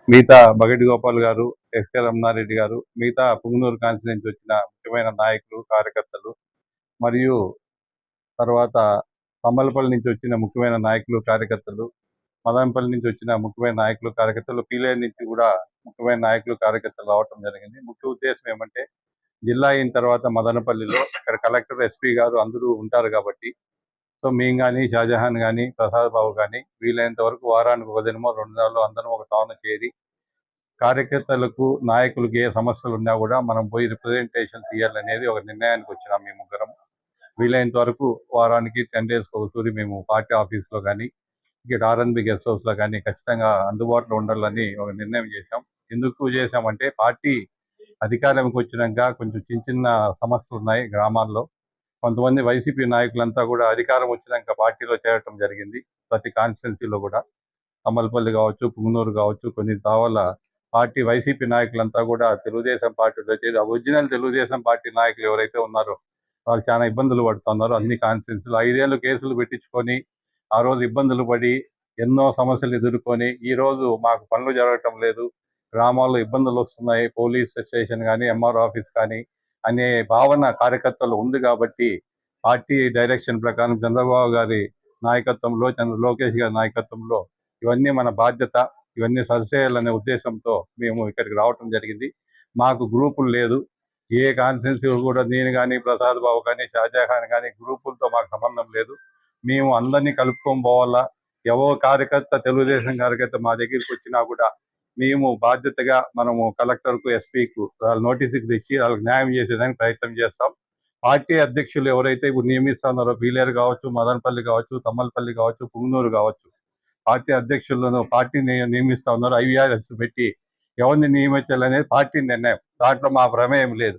మిగతా బగటి గోపాల్ గారు, ఎస్కే రమణారెడ్డి గారు, మిగతా పుంగనూరు కాన్స్టిట్యూన్సీ నుంచి వచ్చిన ముఖ్యమైన నాయకులు, కార్యకర్తలు మరియు తర్వాత తమ్మలపల్లి నుంచి వచ్చిన ముఖ్యమైన నాయకులు, కార్యకర్తలు, మదనపల్లి నుంచి వచ్చిన ముఖ్యమైన నాయకులు, కార్యకర్తలు, పీలేరు నుంచి కూడా ముఖ్యమైన నాయకులు, కార్యకర్తలు రావటం జరిగింది. ముఖ్య ఉద్దేశం ఏమంటే జిల్లా అయిన తర్వాత మదనపల్లిలో ఇక్కడ కలెక్టర్, ఎస్పీ గారు అందరూ ఉంటారు కాబట్టి, సో మేము కానీ, షాజహాన్ కానీ, ప్రసాద్ బాబు కానీ వీలైనంత వరకు వారానికి 1 దినమో 2 నెలలు అందరం ఒక తాను చేరి కార్యకర్తలకు, నాయకులకు ఏ సమస్యలు ఉన్నా కూడా మనం పోయి రిప్రజెంటేషన్స్ ఇవ్వాలనేది ఒక నిర్ణయానికి వచ్చినాం. మేము ముగ్గురం వీలైనంత వరకు వారానికి 10 డేస్కి ఒకసారి మేము పార్టీ ఆఫీస్లో కానీ, ఇక్కడ ఆర్ఎన్బి గెస్ట్ హౌస్లో కానీ ఖచ్చితంగా అందుబాటులో ఉండాలని ఒక నిర్ణయం చేశాం. ఎందుకు చేశామంటే పార్టీ అధికారంకి వచ్చినాక కొంచెం చిన్న సమస్యలు ఉన్నాయి గ్రామాల్లో. కొంతమంది వైసీపీ నాయకులంతా కూడా అధికారం వచ్చినాక పార్టీలో చేరటం జరిగింది. ప్రతి కాన్స్టిట్యున్సీలో కూడా తమ్మలపల్లి కావచ్చు, పుంగనూరు కావచ్చు, కొన్ని తావల పార్టీ వైసీపీ నాయకులంతా కూడా తెలుగుదేశం పార్టీలో చేరి ఒరిజినల్ తెలుగుదేశం పార్టీ నాయకులు ఎవరైతే ఉన్నారో వాళ్ళు చాలా ఇబ్బందులు పడుతున్నారు. అన్ని కాన్స్టిట్యున్సీలు 5 ఏళ్ళు కేసులు పెట్టించుకొని ఆ రోజు ఇబ్బందులు పడి ఎన్నో సమస్యలు ఎదుర్కొని ఈరోజు మాకు పనులు జరగటం లేదు, గ్రామాల్లో ఇబ్బందులు వస్తున్నాయి, పోలీస్ స్టేషన్ కానీ, ఎంఆర్ఓ ఆఫీస్ కానీ అనే భావన కార్యకర్తలు ఉంది. కాబట్టి పార్టీ డైరెక్షన్ ప్రకారం చంద్రబాబు గారి నాయకత్వంలో, లోకేష్ గారి నాయకత్వంలో ఇవన్నీ మన బాధ్యత, ఇవన్నీ సరిచేయాలనే ఉద్దేశంతో మేము ఇక్కడికి రావటం జరిగింది. మాకు గ్రూపులు లేదు. ఏ కాన్స్టిట్యున్సీ కూడా నేను కానీ, ప్రసాద్ బాబు కానీ, షాజహాన్ కానీ గ్రూపులతో మాకు సంబంధం లేదు. మేము అందరినీ కలుపుకొని పోవాలా. ఎవరో కార్యకర్త, తెలుగుదేశం కార్యకర్త మా దగ్గరికి వచ్చినా కూడా మేము బాధ్యతగా మనము కలెక్టర్కు, ఎస్పీకు వాళ్ళ నోటీసుకు తెచ్చి వాళ్ళకి న్యాయం చేసేదానికి ప్రయత్నం చేస్తాం. పార్టీ అధ్యక్షులు ఎవరైతే ఇప్పుడు నియమిస్తున్నారో పీలేరు కావచ్చు, మదనపల్లి కావచ్చు, తమ్మలపల్లి కావచ్చు, పుంగనూరు కావచ్చు, పార్టీ అధ్యక్షులను పార్టీని నియమిస్తా ఉన్నారు. ఐవీఆర్ఎస్ పెట్టి ఎవరిని నియమించాలనేది పార్టీ నిర్ణయం. దాంట్లో మా ప్రమేయం లేదు.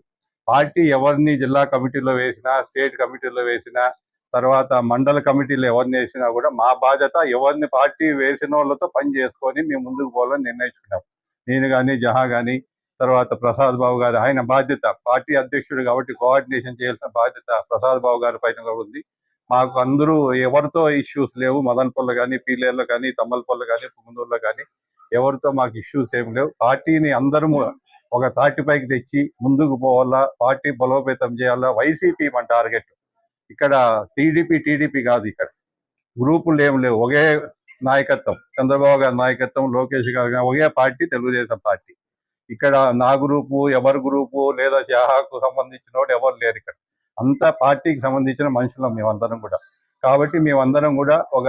పార్టీ ఎవరిని జిల్లా కమిటీలో వేసినా, స్టేట్ కమిటీలో వేసినా, తర్వాత మండల కమిటీలో ఎవరిని వేసినా కూడా మా బాధ్యత ఎవరిని పార్టీ వేసిన వాళ్ళతో పని చేసుకొని మేము ముందుకు పోవాలని నిర్ణయించుకున్నాం. నేను కానీ, జహా కానీ, తర్వాత ప్రసాద్ బాబు గారు ఆయన బాధ్యత పార్టీ అధ్యక్షుడు కాబట్టి కోఆర్డినేషన్ చేయాల్సిన బాధ్యత ప్రసాద్ బాబు గారి పైన కూడా ఉంది. మాకు అందరూ ఎవరితో ఇష్యూస్ లేవు. మదనపల్లి కానీ, పీలేరులో కానీ, తమ్మలపల్లి కానీ, పుంగనూరులో కానీ ఎవరితో మాకు ఇష్యూస్ ఏం లేవు. పార్టీని అందరము ఒక తాటిపైకి తెచ్చి ముందుకు పోవాలా, పార్టీ బలోపేతం చేయాలా. వైసీపీ మన టార్గెట్. ఇక్కడ టీడీపీ కాదు. ఇక్కడ గ్రూపులు ఏం లేవు. ఒకే నాయకత్వం, చంద్రబాబు గారి నాయకత్వం, లోకేష్ గారు ఒకే పార్టీ, తెలుగుదేశం పార్టీ. ఇక్కడ నా గ్రూపు, ఎవరి గ్రూపు లేదా షాహాకు సంబంధించిన వాడు ఎవరు లేరు. ఇక్కడ అంతా పార్టీకి సంబంధించిన మనుషులం మేమందరం కూడా. కాబట్టి మేమందరం కూడా ఒక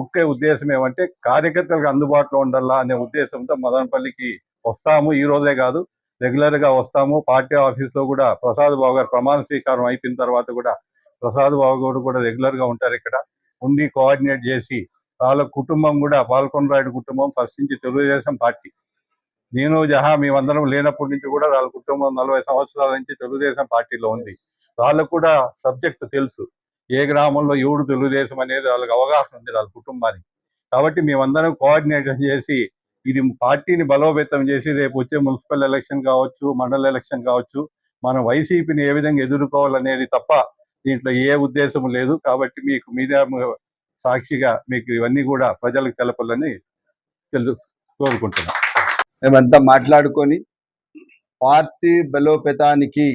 ముఖ్య ఉద్దేశం ఏమంటే కార్యకర్తలకు అందుబాటులో ఉండాలా అనే ఉద్దేశంతో మదనపల్లికి వస్తాము. ఈ రోజే కాదు, రెగ్యులర్గా వస్తాము. పార్టీ ఆఫీస్లో కూడా ప్రసాద్ బాబు గారు ప్రమాణ స్వీకారం అయిపోయిన తర్వాత కూడా ప్రసాద్ బాబు గారు కూడా రెగ్యులర్గా ఉంటారు. ఇక్కడ ఉండి కోఆర్డినేట్ చేసి వాళ్ళ కుటుంబం కూడా పాల్కొండరాయుడు కుటుంబం ఫస్ట్ నుంచి తెలుగుదేశం పార్టీ. నేను జహా మేమందరం లేనప్పటి నుంచి కూడా వాళ్ళ కుటుంబం 40 సంవత్సరాల నుంచి తెలుగుదేశం పార్టీలో ఉంది. వాళ్ళకు కూడా సబ్జెక్ట్ తెలుసు. ఏ గ్రామంలో ఎవడు తెలుగుదేశం అనేది వాళ్ళకి అవగాహన ఉంది వాళ్ళ కుటుంబానికి. కాబట్టి మేమందరం కోఆర్డినేషన్ చేసి ఇది పార్టీని బలోపేతం చేసి రేపు వచ్చే మున్సిపల్ ఎలక్షన్ కావచ్చు, మండల ఎలక్షన్ కావచ్చు, మనం వైసీపీని ఏ విధంగా ఎదుర్కోవాలనేది తప్ప దీంట్లో ఏ ఉద్దేశం లేదు. కాబట్టి మీకు మీడియా సాక్షిగా మీకు ఇవన్నీ కూడా ప్రజలకు తెలపాలని కోరుకుంటున్నాం. మేమంతా మాట్లాడుకొని పార్టీ బలోపేతానికి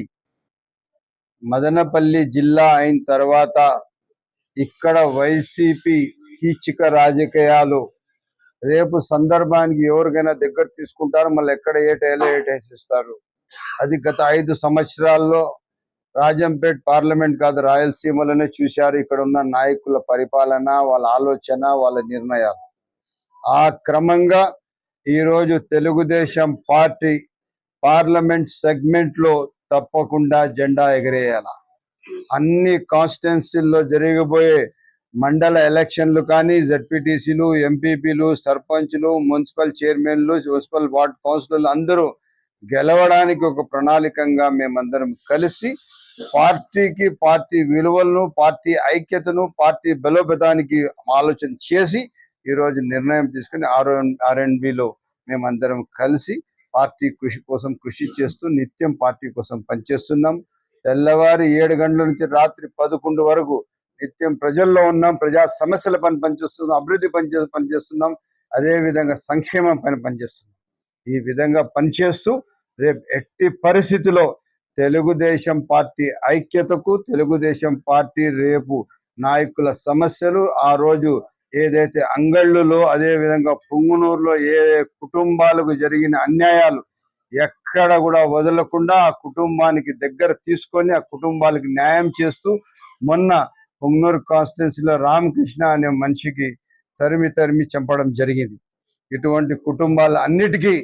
మదనపల్లి జిల్లా అయిన తర్వాత ఇక్కడ వైసీపీ కీచక రాజకీయాలు రేపు సందర్భానికి ఎవరికైనా దగ్గర తీసుకుంటారు, మళ్ళీ ఎక్కడ ఏటేసిస్తారు. అది గత 5 సంవత్సరాల్లో రాజంపేట్ పార్లమెంట్ కాదు రాయలసీమలోనే చూశారు. ఇక్కడ ఉన్న నాయకుల పరిపాలన, వాళ్ళ ఆలోచన, వాళ్ళ నిర్ణయాలు. ఆ క్రమంగా ఈరోజు తెలుగుదేశం పార్టీ పార్లమెంట్ సెగ్మెంట్లో తప్పకుండా జెండా ఎగరేయాల. అన్ని కాన్స్టిట్యున్సీల్లో జరగబోయే మండల ఎలక్షన్లు కానీ, జెడ్పీటీసీలు, ఎంపీపీలు, సర్పంచ్లు, మున్సిపల్ చైర్మన్లు, మున్సిపల్ వార్డ్ కౌన్సిలర్లు అందరూ గెలవడానికి ఒక ప్రణాళికంగా మేమందరం కలిసి పార్టీకి, పార్టీ విలువలను, పార్టీ ఐక్యతను, పార్టీ బలోపేతానికి ఆలోచన చేసి ఈరోజు నిర్ణయం తీసుకుని ఆర్ఎన్బిలో మేమందరం కలిసి పార్టీ కృషి చేస్తూ నిత్యం పార్టీ కోసం పనిచేస్తున్నాం. తెల్లవారి 7 గంటల నుంచి రాత్రి 11 వరకు నిత్యం ప్రజల్లో ఉన్నాం, ప్రజా సమస్యల పని పనిచేస్తున్నాం, అభివృద్ధి పనిచేస్తున్నాం, అదే విధంగా సంక్షేమం పైన పనిచేస్తున్నాం. ఈ విధంగా పనిచేస్తూ రేపు ఎట్టి పరిస్థితిలో తెలుగుదేశం పార్టీ ఐక్యతకు, తెలుగుదేశం పార్టీ రేపు నాయకుల సమస్యలు, ఆ రోజు ఏదైతే అంగళ్ళులో, అదే విధంగా పుంగునూరులో ఏ కుటుంబాలకు జరిగిన అన్యాయాలు ఎక్కడ కూడా వదలకుండా ఆ కుటుంబానికి దగ్గర తీసుకొని ఆ కుటుంబాలకు న్యాయం చేస్తూ, మొన్న పుంగనూరు కాన్స్టిట్యున్సీలో రామకృష్ణ అనే మనిషికి తరిమి చంపడం జరిగింది. ఇటువంటి కుటుంబాల అన్నిటికీ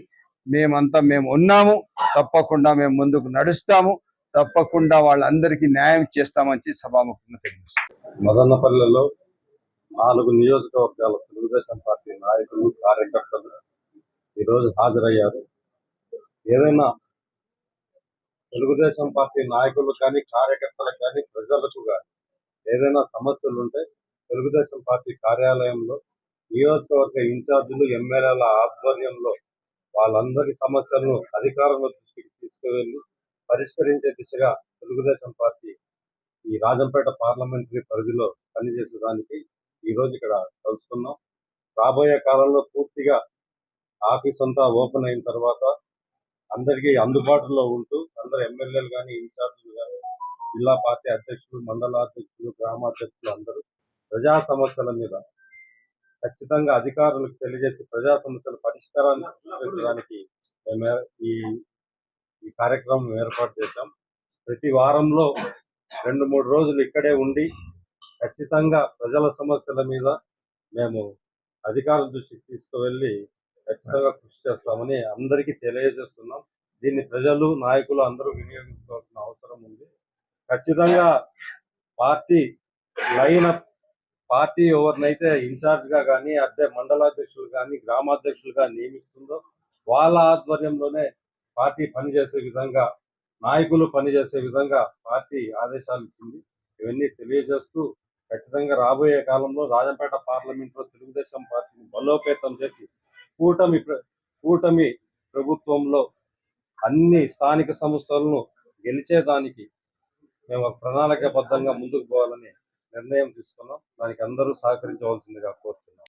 మేము ఉన్నాము, తప్పకుండా మేము ముందుకు నడుస్తాము, తప్పకుండా వాళ్ళందరికీ న్యాయం చేస్తామని సభాముఖంగా తెలియజేస్తాం. మదనపల్లెలో 4 నియోజకవర్గాల తెలుగుదేశం పార్టీ నాయకులు, కార్యకర్తలు ఈరోజు హాజరయ్యారు. ఏదైనా తెలుగుదేశం పార్టీ నాయకులు కానీ, కార్యకర్తలకు కానీ, ప్రజలకు కానీ ఏదైనా సమస్యలు ఉంటే తెలుగుదేశం పార్టీ కార్యాలయంలో నియోజకవర్గ ఇన్ఛార్జీలు, ఎమ్మెల్యేల ఆధ్వర్యంలో వాళ్ళందరి సమస్యలను అధికారుల దృష్టికి తీసుకువెళ్ళి పరిష్కరించే దిశగా తెలుగుదేశం పార్టీ ఈ రాజంపేట పార్లమెంటరీ పరిధిలో పనిచేసేదానికి ఈరోజు ఇక్కడ కలుసుకున్నాం. రాబోయే కాలంలో పూర్తిగా ఆఫీస్ అంతా ఓపెన్ అయిన తర్వాత అందరికీ అందుబాటులో ఉంటూ అందరు ఎమ్మెల్యేలు కానీ, ఇన్ఛార్జీలు కానీ, జిల్లా పార్టీ అధ్యక్షులు, మండలాధ్యక్షులు, గ్రామాధ్యక్షులు అందరూ ప్రజా సమస్యల మీద ఖచ్చితంగా అధికారులకు తెలియజేసి ప్రజా సమస్యల పరిష్కారాన్ని చేసేదానికి మేము ఈ కార్యక్రమం ఏర్పాటు చేశాం. ప్రతి వారంలో 2-3 రోజులు ఇక్కడే ఉండి ఖచ్చితంగా ప్రజల సమస్యల మీద మేము అధికారుల దృష్టికి తీసుకువెళ్ళి ఖచ్చితంగా కృషి చేస్తామని అందరికీ తెలియజేస్తున్నాం. దీన్ని ప్రజలు, నాయకులు అందరూ వినియోగించుకోవాల్సిన అవసరం ఉంది. ఖచ్చితంగా పార్టీ ఎవరినైతే ఇన్ఛార్జ్గా కానీ, మండలాధ్యక్షులు కానీ, గ్రామాధ్యక్షులుగా నియమిస్తుందో వాళ్ళ ఆధ్వర్యంలోనే పార్టీ పనిచేసే విధంగా, నాయకులు పనిచేసే విధంగా పార్టీ ఆదేశాలు ఇచ్చింది. ఇవన్నీ తెలియజేస్తూ ఖచ్చితంగా రాబోయే కాలంలో రాజంపేట పార్లమెంట్లో తెలుగుదేశం పార్టీని బలోపేతం చేసి కూటమి ప్రభుత్వంలో అన్ని స్థానిక సంస్థలను గెలిచేదానికి మేము ప్రణాళికాబద్ధంగా ముందుకు పోవాలని నిర్ణయం తీసుకున్నాం. దానికి అందరూ సహకరించవలసిందిగా కోరుతున్నాం.